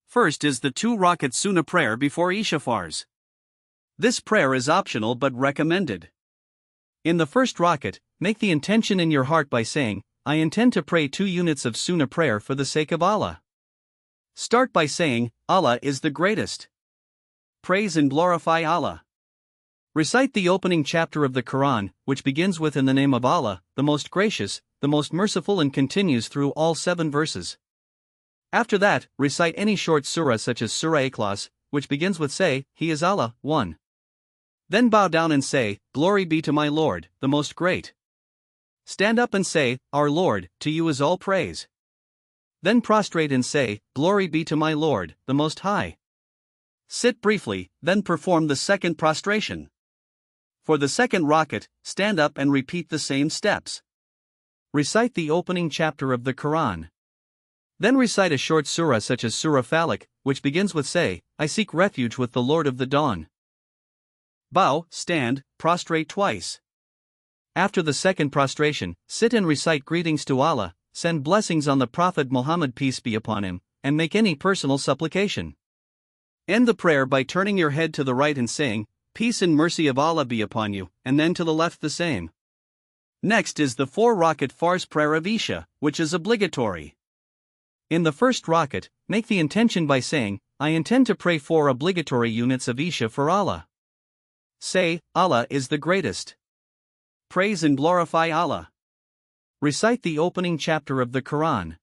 First is the 2 rakat sunnah prayer before Isha Farz. This prayer is optional but recommended. In the first rakat, make the intention in your heart by saying, I intend to pray 2 units of sunnah prayer for the sake of Allah. Start by saying, Allah is the greatest. Praise and glorify Allah. Recite the opening chapter of the Quran, which begins with In the name of Allah, the most gracious, the most merciful, and continues through all 7 verses. After that, recite any short surah such as Surah Ikhlas, which begins with Say, He is Allah, 1. Then bow down and say, Glory be to my Lord, the most great. Stand up and say, Our Lord, to you is all praise. Then prostrate and say, Glory be to my Lord, the most high. Sit briefly, then perform the second prostration. For the second rakat, stand up and repeat the same steps. Recite the opening chapter of the Quran. Then recite a short surah such as Surah Falaq, which begins with Say, I seek refuge with the Lord of the Dawn. Bow, stand, prostrate twice. After the second prostration, sit and recite greetings to Allah, send blessings on the Prophet Muhammad peace be upon him, and make any personal supplication. End the prayer by turning your head to the right and saying, Peace and mercy of Allah be upon you, and then to the left the same. Next is the 4 rakat farz prayer of Isha, which is obligatory. In the first rakat, make the intention by saying, I intend to pray 4 obligatory units of Isha for Allah. Say, Allah is the greatest. Praise and glorify Allah. Recite the opening chapter of the Quran.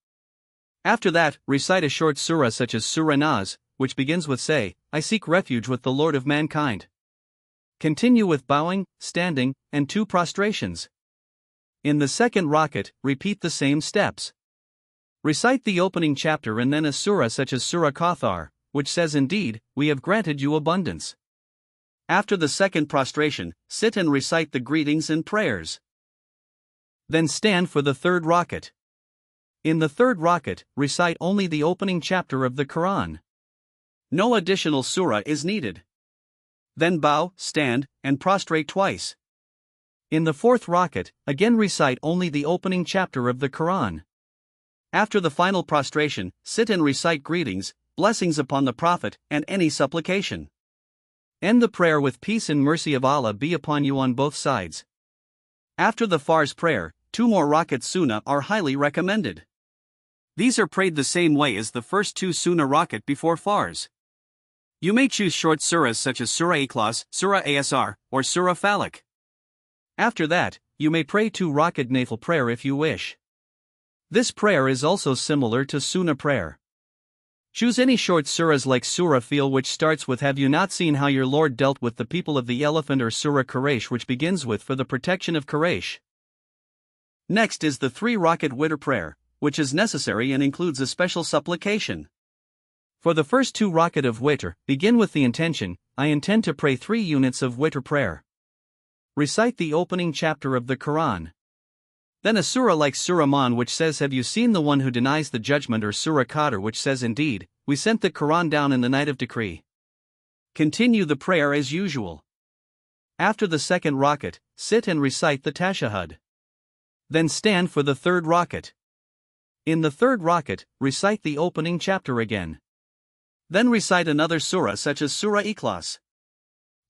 After that, recite a short surah such as Surah Nas, which begins with Say, I seek refuge with the Lord of mankind. Continue with bowing, standing, and 2 prostrations. In the second rakat, repeat the same steps. Recite the opening chapter and then a surah such as Surah Kathar, which says Indeed, we have granted you abundance. After the second prostration, sit and recite the greetings and prayers. Then stand for the third rakat. In the third rakat, recite only the opening chapter of the Quran. No additional surah is needed. Then bow, stand, and prostrate twice. In the fourth rakat, again recite only the opening chapter of the Quran. After the final prostration, sit and recite greetings, blessings upon the Prophet, and any supplication. End the prayer with Peace and mercy of Allah be upon you on both sides. After the farz prayer, 2 more rakat sunnah are highly recommended. These are prayed the same way as the first 2 sunnah rakat before farz. You may choose short surahs such as Surah Ikhlas, Surah Asr, or Surah Falaq. After that, you may pray 2 rakat nafil prayer if you wish. This prayer is also similar to sunnah prayer. Choose any short surahs like Surah Fil, which starts with Have you not seen how your Lord dealt with the people of the elephant, or Surah Quraysh, which begins with For the protection of Quraysh. Next is the 3 rakat witr prayer, which is necessary and includes a special supplication. For the first 2 rakat of witr, begin with the intention, I intend to pray 3 units of witr prayer. Recite the opening chapter of the Quran. Then a surah like Surah Man, which says Have you seen the one who denies the judgment, or Surah Qadr, which says Indeed, we sent the Quran down in the night of decree. Continue the prayer as usual. After the second rakat, sit and recite the tashahhud. Then stand for the third rakat. In the third rakat, recite the opening chapter again. Then recite another surah such as Surah Ikhlas.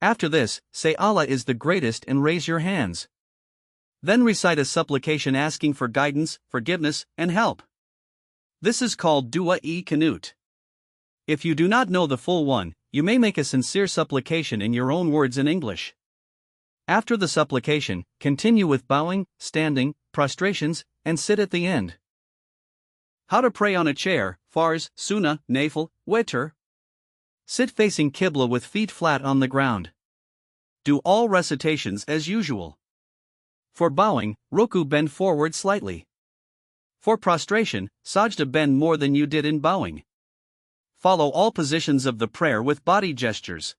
After this, say Allah is the greatest and raise your hands. Then recite a supplication asking for guidance, forgiveness, and help. This is called Dua-e-Qanut. If you do not know the full one, you may make a sincere supplication in your own words in English. After the supplication, continue with bowing, standing, prostrations, and sit at the end. How to pray on a chair, farz, sunnah, nafil, witr. Sit facing Qibla with feet flat on the ground. Do all recitations as usual. For bowing, ruku bend forward slightly. For prostration, sajda bend more than you did in bowing. Follow all positions of the prayer with body gestures.